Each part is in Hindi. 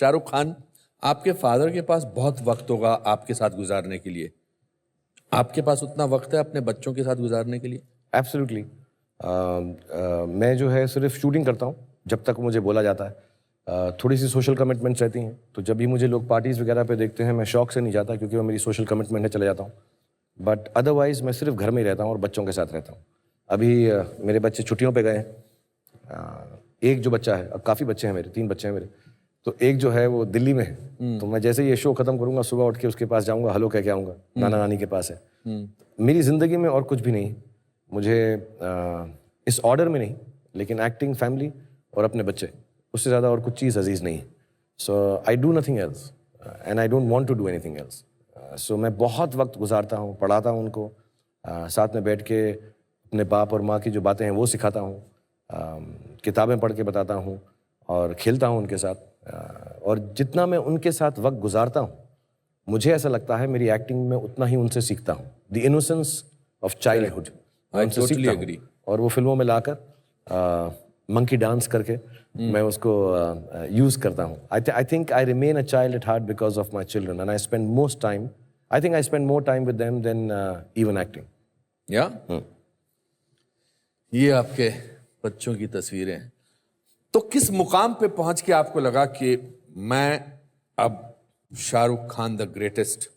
शाहरुख खान, आपके फादर के पास बहुत वक्त होगा आपके साथ गुजारने के लिए, आपके पास उतना वक्त है अपने बच्चों के साथ गुजारने के लिए? एब्सोल्युटली। मैं जो है सिर्फ शूटिंग करता हूँ जब तक मुझे बोला जाता है। थोड़ी सी सोशल कमिटमेंट्स रहती हैं, तो जब भी मुझे लोग पार्टीज़ वगैरह पे देखते हैं मैं शौक से नहीं जाता क्योंकि वो मेरी सोशल कमिटमेंट है, चले जाता हूँ। बट अदरवाइज़ मैं सिर्फ घर में ही रहता हूँ और बच्चों के साथ रहता हूँ। अभी मेरे बच्चे छुट्टियों पे गए हैं। एक जो बच्चा है, अब काफ़ी बच्चे हैं मेरे, 3 बच्चे हैं मेरे, तो एक जो है वो दिल्ली में है। तो मैं जैसे ही ये शो ख़त्म करूँगा सुबह उठ के उसके पास जाऊँगा, हेलो कह के आऊँगा, नाना नानी के पास है। मेरी ज़िंदगी में और कुछ भी नहीं है। मुझे इस ऑर्डर में नहीं, लेकिन एक्टिंग, फैमिली और अपने बच्चे, उससे ज़्यादा और कुछ चीज़ अजीज़ नहीं है। So I do nothing else and I don't want to do anything else. सो मैं बहुत वक्त गुजारता हूँ, पढ़ाता हूँ उनको, साथ में बैठ के अपने बाप और माँ की जो बातें हैं वो सिखाता हूँ, किताबें पढ़ के बताता हूँ और खेलता हूँ उनके साथ। और जितना मैं उनके साथ वक्त गुजारता हूँ, मुझे ऐसा लगता है मेरी एक्टिंग में उतना ही उनसे सीखता हूँ। द इनोसेंस ऑफ चाइल्डहुड, उनसे सीखता हूँ और वो फिल्मों में लाकर मंकी डांस करके मैं उसको यूज़ करता हूँ। I think I remain a child at heart because of my children and I spend most time, I think I spend more time with them than even acting. या ये आपके बच्चों की तस्वीरें हैं। तो किस मुकाम पे पहुंच के आपको लगा कि मैं अब शाहरुख खान द ग्रेटेस्ट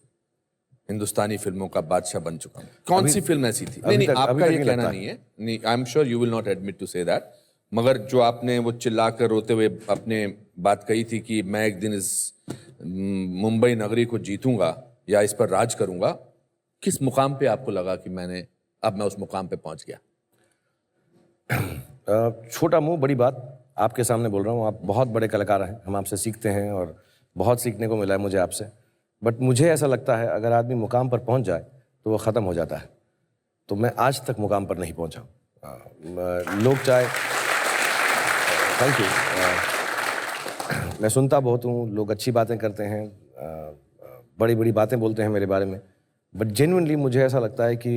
हिंदुस्तानी फिल्मों का बादशाह बन चुका हूं? कौन सी फिल्म ऐसी थी? नहीं, आपका ये कहना नहीं है, नहीं, I am sure you will not admit to say that, मगर जो आपने वो चिल्लाकर रोते हुए अपने बात कही थी कि मैं एक दिन इस मुंबई नगरी को जीतूंगा या इस पर राज करूंगा, किस मुकाम पे आपको लगा कि मैं उस मुकाम पे पहुंच गया? छोटा मुंह बड़ी बात आपके सामने बोल रहा हूँ। आप बहुत बड़े कलाकार हैं, हम आपसे सीखते हैं और बहुत सीखने को मिला है मुझे आपसे। बट मुझे ऐसा लगता है अगर आदमी मुकाम पर पहुंच जाए तो वो ख़त्म हो जाता है। तो मैं आज तक मुकाम पर नहीं पहुंचा। लोग चाहे, थैंक यू, मैं सुनता बहुत हूँ, लोग अच्छी बातें करते हैं, बड़ी बड़ी बातें बोलते हैं मेरे बारे में, बट जेन्युइनली मुझे ऐसा लगता है कि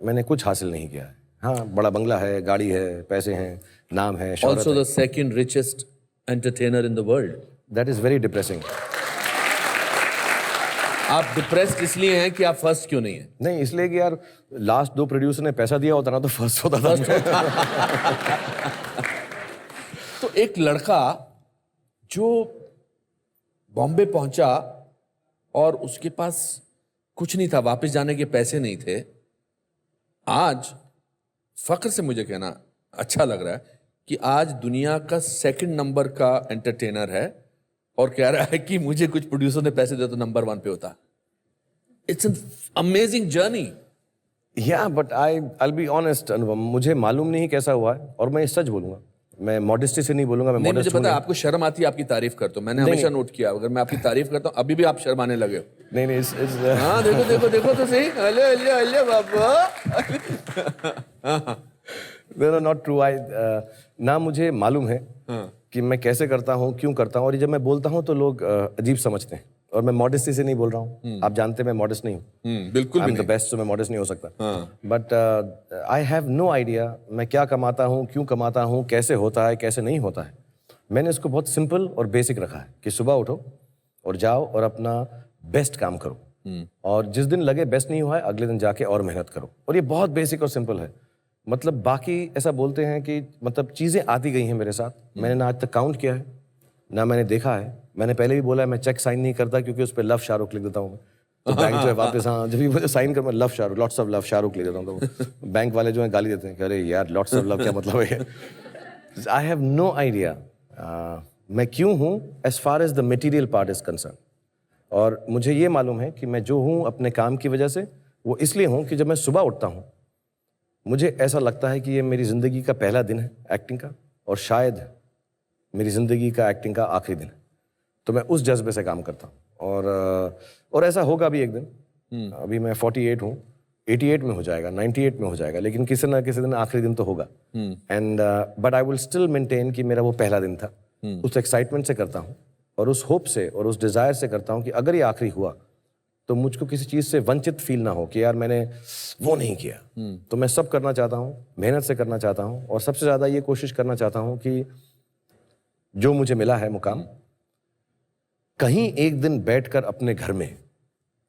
मैंने कुछ हासिल नहीं किया है। हाँ, बड़ा बंगला है, गाड़ी है, पैसे हैं, नाम है, शोहरत है। Also the second richest entertainer in the world. That is very depressing. आप डिप्रेस्ड इसलिए हैं कि आप फर्स्ट क्यों नहीं हैं? नहीं, इसलिए कि यार लास्ट 2 प्रोड्यूसर ने पैसा दिया होता ना तो फर्स्ट होता था। तो एक लड़का जो बॉम्बे पहुंचा और उसके पास कुछ नहीं था, वापस जाने के पैसे नहीं थे, आज फख्र से मुझे कहना अच्छा लग रहा है कि आज दुनिया का 2nd नंबर का एंटरटेनर है और कह रहा है कि मुझे कुछ प्रोड्यूसर ने पैसे दे तो नंबर 1 पे होता। It's an amazing journey. या बट I'll be honest अनुपम, मुझे मालूम नहीं कैसा हुआ है और मैं सच बोलूंगा, मैं मॉडेस्टी से नहीं बोलूंगा, मैं नहीं, मुझे मॉडेस्ट पता है आपको शर्म आती है आपकी तारीफ करते हो, मैंने हमेशा नोट किया, अगर मैं आपकी तारीफ करता हूँ अभी भी आप शर्माने लगे हो। नहीं, हाँ, देखो देखो देखो तो सही, अले अले अले बाबा। No, not true. ना मुझे मालूम है कि मैं कैसे करता हूँ, क्यों करता हूँ, और जब मैं बोलता हूँ तो लोग अजीब समझते हैं और मैं मॉडेस्टी से नहीं बोल रहा हूँ। आप जानते हैं मैं मॉडेस्ट नहीं हूँ, बिल्कुल भी नहीं। बेस्ट, तो मैं मॉडेस्ट नहीं हो सकता। But I have no idea मैं क्या कमाता हूँ, क्यों कमाता हूँ, कैसे होता है, कैसे नहीं होता है। मैंने इसको बहुत सिंपल और बेसिक रखा है कि सुबह उठो और जाओ और अपना बेस्ट काम करो, और जिस दिन लगे बेस्ट नहीं हुआ है अगले दिन जाके और मेहनत करो। और ये बहुत बेसिक और सिंपल है। मतलब बाकी ऐसा बोलते हैं कि मतलब चीज़ें आती गई हैं मेरे साथ, मैंने ना आज तक काउंट किया है ना मैंने देखा है। मैंने पहले भी बोला है मैं चेक साइन नहीं करता क्योंकि उस पर लव शाहरुख लिख देता हूँ मैं, तो बैंक जो है वापस, हाँ, जब भी मुझे साइन कर मैं love Shahrukh, lots of love Shahrukh लिख देता हूँ, तो बैंक वाले जो है गाली देते हैं कि अरे यार लॉट्स ऑफ लव क्या मतलब है। आई हैव नो आइडिया मैं क्यों हूँ as far as the material part is concern. और मुझे ये मालूम है कि मैं जो हूँ अपने काम की वजह से, वो इसलिए हूँ कि जब मैं सुबह उठता हूँ मुझे ऐसा लगता है कि ये मेरी ज़िंदगी का पहला दिन है एक्टिंग का, और शायद मेरी ज़िंदगी का एक्टिंग का आखिरी दिन है। तो मैं उस जज्बे से काम करता हूँ और ऐसा होगा भी एक दिन। अभी मैं 48 हूँ, 88 में हो जाएगा, 98 में हो जाएगा, लेकिन किसी ना किसी दिन आखिरी दिन तो होगा। And but I will still maintain कि मेरा वो पहला दिन था। उस एक्साइटमेंट से करता हूँ और उस होप से और उस डिज़ायर से करता हूँ कि अगर ये आखिरी हुआ तो मुझको किसी चीज़ से वंचित फील ना हो कि यार मैंने वो नहीं किया। तो मैं सब करना चाहता हूँ, मेहनत से करना चाहता हूँ, और सबसे ज़्यादा ये कोशिश करना चाहता हूँ कि जो मुझे मिला है मुकाम, कहीं एक दिन बैठकर अपने घर में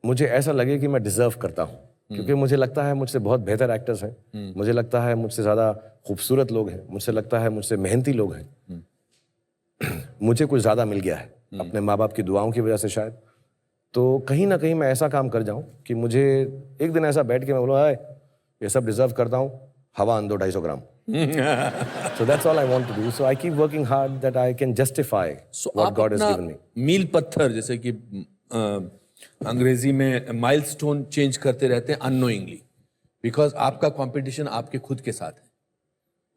मुझे ऐसा लगे कि मैं डिजर्व करता हूँ, क्योंकि मुझे लगता है मुझसे बहुत बेहतर एक्टर्स हैं, मुझे लगता है मुझसे ज़्यादा खूबसूरत लोग हैं, मुझसे लगता है मुझसे मेहनती लोग हैं, मुझे कुछ ज़्यादा मिल गया है अपने माँ बाप की दुआओं की वजह से शायद। तो कहीं ना कहीं मैं ऐसा काम कर जाऊँ कि मुझे एक दिन ऐसा बैठ के मैं बोलूँ, ये सब डिजर्व करता हूँ, हवा अंदो 250 ग्राम। So that's all I want to do. So I keep working hard that I can justify what God has given me. मील पत्थर, जैसे कि अंग्रेजी में माइलस्टोन चेंज करते रहते हैं अननोइंगली, बिकॉज आपका कंपटीशन आपके खुद के साथ है।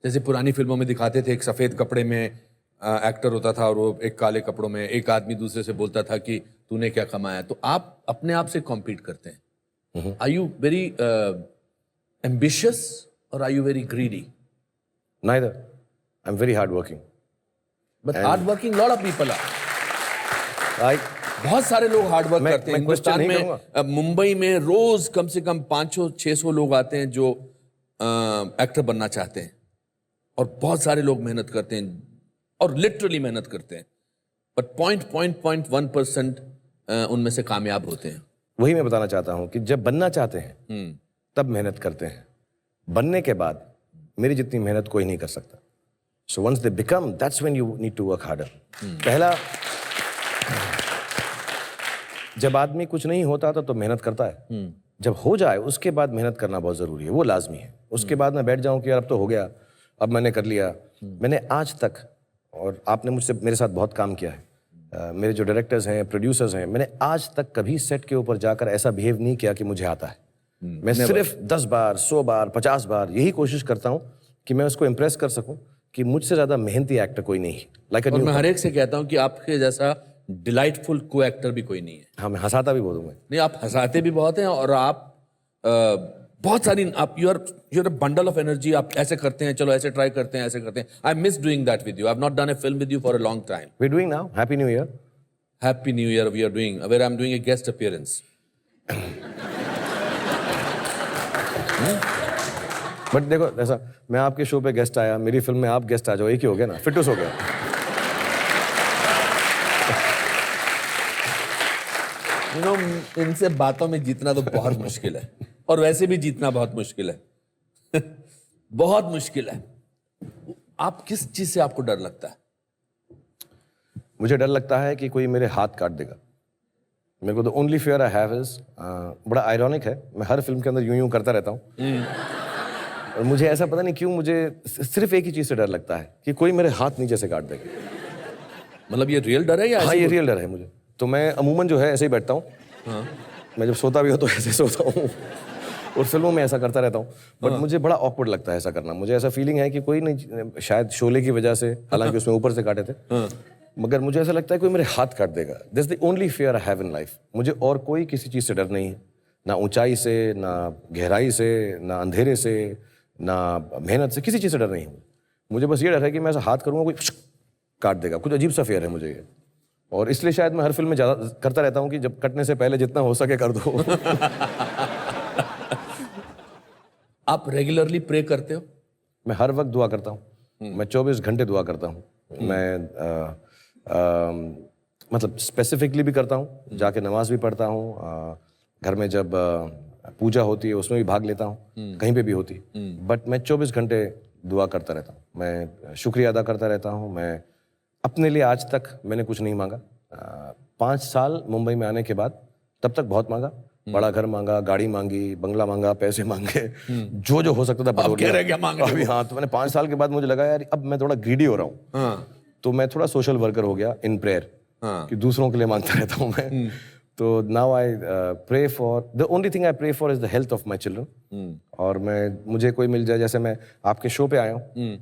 जैसे पुरानी फिल्मों में दिखाते थे, एक सफेद कपड़े में एक्टर होता था और वो एक काले कपड़ों में, एक आदमी दूसरे से बोलता था कि तूने क्या कमाया। तो आप अपने आप से कॉम्पीट करते हैं। आर यू वेरी एम्बिशियस और are you very greedy? Neither. I'm very hardworking. But hard working lot of people are. बहुत सारे लोग हार्ड वर्क करते हैं हिंदुस्तान में। मुंबई में रोज कम से कम 500-600 लोग आते हैं जो एक्टर बनना चाहते हैं, और बहुत सारे लोग मेहनत करते हैं और लिटरली मेहनत करते हैं, बट 0.1% उनमें से कामयाब होते हैं। वही मैं बताना चाहता हूँ कि जब बनना चाहते हैं तब मेहनत करते हैं, बनने के बाद मेरी जितनी मेहनत कोई नहीं कर सकता। So once they become, that's when you need to work harder. पहला, जब आदमी कुछ नहीं होता तो मेहनत करता है, जब हो जाए उसके बाद मेहनत करना बहुत जरूरी है, वो लाजमी है। उसके बाद मैं बैठ जाऊं कि यार अब तो हो गया, अब मैंने कर लिया। मैंने आज तक, और आपने मुझसे मेरे साथ बहुत काम किया है, मेरे जो डायरेक्टर्स हैं, प्रोड्यूसर्स हैं, मैंने आज तक कभी सेट के ऊपर जाकर ऐसा बिहेव नहीं किया कि मुझे आता है। मैं सिर्फ 10 बार, 100 बार, 50 बार यही कोशिश करता हूं कि मैं उसको इंप्रेस कर सकूं कि मुझसे ज्यादा मेहनती एक्टर कोई नहीं है। लाइक और मैं हर एक से कहता हूं कि आपके जैसा डिलाइटफुल को एक्टर भी कोई नहीं है। हाँ, मैं हंसाता भी बहुत हूं। नहीं, आप हंसाते भी बहुत हैं, और आप बहुत सारी, आप you are a bundle of energy. आप ऐसे करते हैं, चलो ऐसे ट्राई करते हैं, ऐसे करते हैं। I miss doing that with you. I have not done a film with you for a long time. We doing now, Happy New Year. Happy New Year we are doing, where I am doing a guest appearance. But देखो, ऐसा मैं आपके शो पे गेस्ट आया, मेरी फिल्म में आप गेस्ट आ जाओ, एक ही हो गया ना, फिटूस हो गया। यू नो, इनसे बातों में जीतना तो बहुत मुश्किल है, और वैसे भी जीतना बहुत मुश्किल है। बहुत मुश्किल है। आप किस चीज से आपको डर लगता है? मुझे डर लगता है कि कोई मेरे हाथ काट देगा। मेरे को the only fear I have is, बड़ा आयरॉनिक है, मैं हर फिल्म के अंदर यूं यूं करता रहता हूँ, और मुझे ऐसा पता नहीं क्यों मुझे सिर्फ एक ही चीज से डर लगता है कि कोई मेरे हाथ नीचे से काट देगा। मतलब ये रियल डर है या? हाँ, ये रियल डर है मुझे। तो मैं अमूमन जो है ऐसे ही बैठता हूँ। हाँ। मैं जब सोता भी हूँ तो ऐसे सोता हूँ, और फिल्मों में ऐसा करता रहता हूँ। बट मुझे बड़ा ऑकवर्ड लगता है ऐसा करना। मुझे ऐसा फीलिंग है कि कोई नहीं, शायद शोले की वजह से, हालांकि उसमें ऊपर से काटे थे, मगर मुझे ऐसा लगता है कोई मेरे हाथ काट देगा। This the only fear I have in life. मुझे और कोई किसी चीज़ से डर नहीं है, ना ऊंचाई से, ना गहराई से, ना अंधेरे से, ना मेहनत से, किसी चीज़ से डर नहीं है। मुझे बस ये डर है कि मैं ऐसा हाथ करूँगा कोई काट देगा। कुछ अजीब सा फियर है मुझे ये, और इसलिए शायद मैं हर फिल्म में ज़्यादा करता रहता हूँ कि जब कटने से पहले जितना हो सके कर दो। आप रेगुलरली प्रे करते हो? मैं हर वक्त दुआ करता हूँ। मैं 24 घंटे दुआ करता हूँ। मैं मतलब स्पेसिफिकली भी करता हूँ, जाके नमाज भी पढ़ता हूँ, घर में जब पूजा होती है उसमें भी भाग लेता हूँ, कहीं पे भी होती। बट मैं 24 घंटे दुआ करता रहता हूँ। मैं शुक्रिया अदा करता रहता हूँ। मैं अपने लिए आज तक मैंने कुछ नहीं मांगा। 5 साल मुंबई में आने के बाद तब तक बहुत मांगा, बड़ा घर मांगा, गाड़ी मांगी, बंगला मांगा, पैसे मांगे, जो हो सकता था बटोर लिया। क्या मांग रहे हो? अभी हाँ, तो मैंने 5 साल के बाद मुझे लगा यार अब मैं थोड़ा ग्रीडी हो रहा हूँ। हाँ। तो मैं थोड़ा सोशल वर्कर हो गया इन प्रेयर, कि दूसरों के लिए मांगता रहता हूँ मैं। तो now I pray for, the only thing I pray for is the health of my children. और मुझे कोई मिल जाए, जैसे मैं आपके शो पे आया हूँ,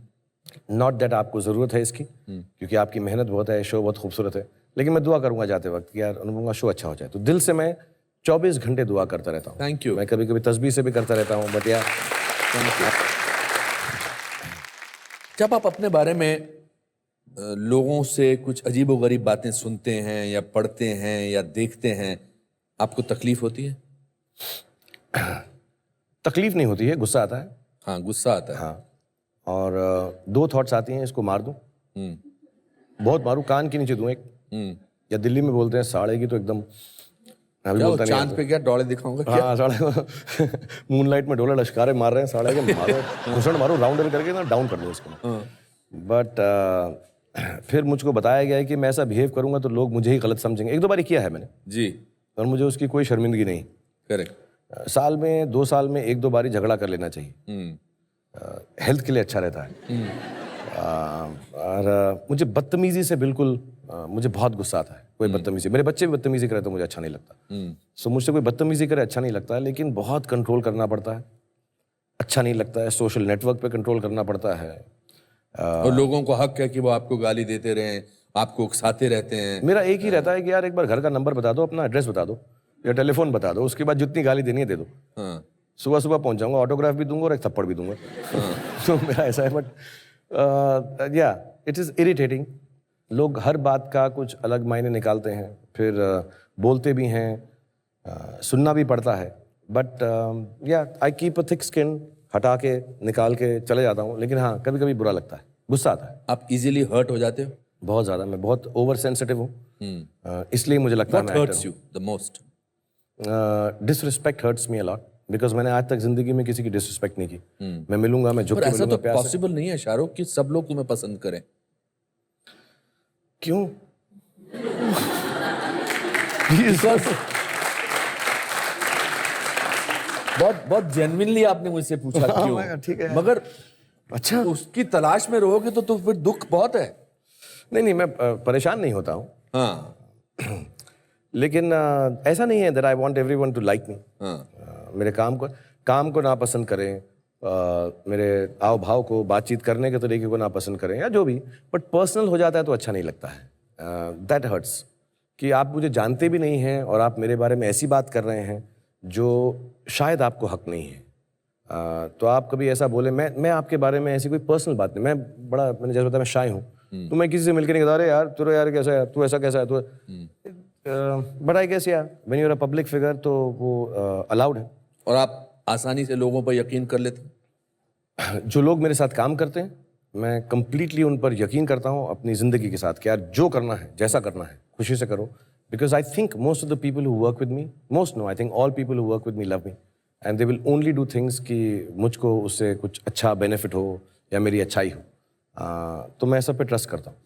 नॉट दैट आपको ज़रूरत है इसकी, क्योंकि आपकी मेहनत बहुत है, शो बहुत खूबसूरत है, लेकिन मैं दुआ करूंगा जाते वक्त कि यार अनुपम का शो अच्छा हो जाए। तो दिल से मैं 24 घंटे दुआ करता रहता हूँ। Thank you. मैं कभी कभी तस्बीह से भी करता रहता हूँ, बट यार जब आप अपने बारे में लोगों से कुछ अजीबोगरीब बातें सुनते हैं या पढ़ते हैं या देखते हैं, आपको तकलीफ होती है? तकलीफ नहीं होती है, गुस्सा आता है। हाँ, गुस्सा आता है। हाँ, और 2 थॉट्स आती हैं, इसको मार दूं, बहुत मारूं, कान के नीचे दूं एक, या दिल्ली में बोलते हैं साड़े की, तो एकदम अभी क्या वो बोलता नहीं चांद पे क्या डोले दिखाऊंगा क्या? हाँ साढ़े मूनलाइट में डोले लश्कारे मार रहे हैं साढ़े के, मारो घुसड़ मारो राउंडर करके ना डाउन कर दो इसको। बट फिर मुझको बताया गया है कि मैं ऐसा बिहेव करूंगा तो लोग मुझे ही गलत समझेंगे। 1-2 बार किया है मैंने जी, और मुझे उसकी कोई शर्मिंदगी नहीं। करेक्ट। साल में 2 साल में 1-2 बार ही झगड़ा कर लेना चाहिए, हेल्थ के लिए अच्छा रहता है। और मुझे बदतमीजी से बिल्कुल मुझे बहुत गुस्सा आता है। कोई बदतमीजी, मेरे बच्चे भी बदतमीजी करे तो मुझे अच्छा नहीं लगता। सो मुझसे कोई बदतमीजी करे अच्छा नहीं लगता है, लेकिन बहुत कंट्रोल करना पड़ता है, अच्छा नहीं लगता है। सोशल नेटवर्क पे कंट्रोल करना पड़ता है। और लोगों को हक है कि वो आपको गाली देते रहें, आपको उकसाते रहते हैं। मेरा एक ही रहता है कि यार एक बार घर का नंबर बता दो, अपना एड्रेस बता दो या टेलीफोन बता दो, उसके बाद जितनी गाली देनी है दे दो। हाँ, सुबह सुबह पहुंच जाऊंगा, ऑटोग्राफ भी दूंगा और एक थप्पड़ भी दूंगा। तो मेरा ऐसा है। बट या इट इज़ इरिटेटिंग। लोग हर बात का कुछ अलग मायने निकालते हैं, फिर बोलते भी हैं, सुनना भी पड़ता है। बट या I keep a thick skin, हटा के निकाल के चले जाता हूँ। लेकिन हाँ, कभी कभी बुरा लगता है, गुस्सा आता है आप इजीली हर्ट हो जाते हो? बहुत ज़्यादा। मैं बहुत ओवर सेंसिटिव हूँ, इसलिए मुझे लगता है What मैं hurts you the most? Disrespect hurts me a lot, because मैंने आज तक जिंदगी में किसी की डिसरिस्पेक्ट नहीं की। मैं मिलूंगा, मैं झुक पर के ऐसा तो मिलूंगा प्यार से। पॉसिबल नहीं है शाहरुख कि सब लोग तुम्हें पसंद करें। क्यों? Because बहुत बहुत जेन्युइनली आपने मुझसे पूछा क्यों, ठीक है। मगर अच्छा, उसकी तलाश में रहोगे तो फिर दुख बहुत है। नहीं, मैं परेशान नहीं होता हूँ, हाँ, लेकिन ऐसा नहीं है that I want everyone to like me. हाँ, मेरे काम को नापसंद करें, मेरे आव भाव को, बातचीत करने के तरीके को नापसंद करें या जो भी, बट पर्सनल हो जाता है तो अच्छा नहीं लगता है। दैट हर्ट्स कि आप मुझे जानते भी नहीं हैं और आप मेरे बारे में ऐसी बात कर रहे हैं जो शायद आपको हक नहीं है। तो आप कभी ऐसा बोले, मैं आपके बारे में ऐसी कोई पर्सनल बात नहीं, मैंने जैसे बताया मैं शाय हूँ, तो मैं किसी से मिलकर नहीं कहता अरे यार तेरा यार कैसा है, तू ऐसा कैसा है, तू। बट आई गेस यार when you are a public figure तो वो अलाउड है। और आप आसानी से लोगों पर यकीन कर लेते हैं। जो लोग मेरे साथ काम करते हैं मैं कंप्लीटली उन पर यकीन करता हूँ अपनी ज़िंदगी के साथ कि यार जो करना है, जैसा करना है, खुशी से करो। Because I think most of the people who work with me, most no, I think all people who work with me love me and they will only do things कि मुझको उससे कुछ अच्छा बेनिफिट हो या मेरी अच्छाई हो। तो मैं सब पे ट्रस्ट करता हूँ।